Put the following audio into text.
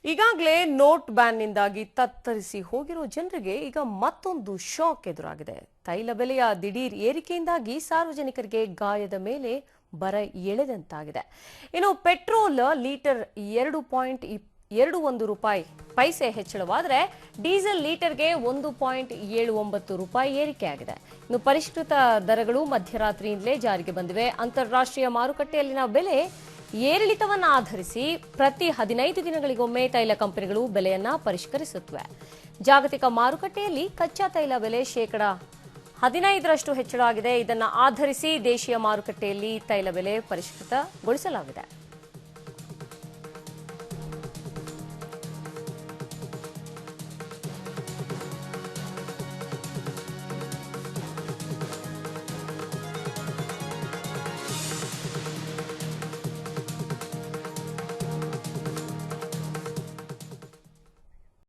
ಈಗಾಗಲೇ ನೋಟ್ ಬ್ಯಾನ್ನಿಂದಾಗಿ ತತ್ತರಿಸಿ ಹೋಗಿರೋ ಜನರಿಗೆ ಈಗ ಮತ್ತೊಂದು ಶಾಕ್ ಎದುರಾಗಿದೆ. ತೈಲ ಬೆಲೆಯ ದಿಢೀರ್ ಏರಿಕೆಯಿಂದಾಗಿ ಸಾರ್ವಜನಿಕರಿಗೆ ಗಾಯದ ಮೇಲೆ ಬರ ಎಳೆದಂತಾಗಿದೆ. ಇನ್ನು ಪೆಟ್ರೋಲ್ ಲೀಟರ್ 2.21 ರೂಪಾಯಿ ಪೈಸೆ ಹೆಚ್ಚಳವಾದರೆ ಡೀಸೆಲ್ ಲೀಟರ್ಗೆ 1.79 ರೂಪಾಯಿ ಏರಿಕೆಯಾಗಿದೆ. ಇನ್ನು ಪರಿಷ್ಕೃತ ದರಗಳು ಮಧ್ಯರಾತ್ರಿಯಿಂದಲೇ ಜಾರಿಗೆ ಬಂದಿವೆ. ಅಂತಾರಾಷ್ಟ್ರೀಯ ಮಾರುಕಟ್ಟೆಯಲ್ಲಿನ ಬೆಲೆ ಏರಿಳಿತವನ್ನು ಆಧರಿಸಿ ಪ್ರತಿ 15 ದಿನಗಳಿಗೊಮ್ಮೆ ತೈಲ ಕಂಪನಿಗಳು ಬೆಲೆಯನ್ನ ಪರಿಷ್ಕರಿಸುತ್ತವೆ. ಜಾಗತಿಕ ಮಾರುಕಟ್ಟೆಯಲ್ಲಿ ಕಚ್ಚಾ ತೈಲ ಬೆಲೆ 15% ಹೆಚ್ಚಳ ಆಗಿದೆ. ಇದನ್ನು ಆಧರಿಸಿ ದೇಶೀಯ ಮಾರುಕಟ್ಟೆಯಲ್ಲಿ ತೈಲ ಬೆಲೆ ಪರಿಷ್ಕೃತಗೊಳಿಸಲಾಗಿದೆ.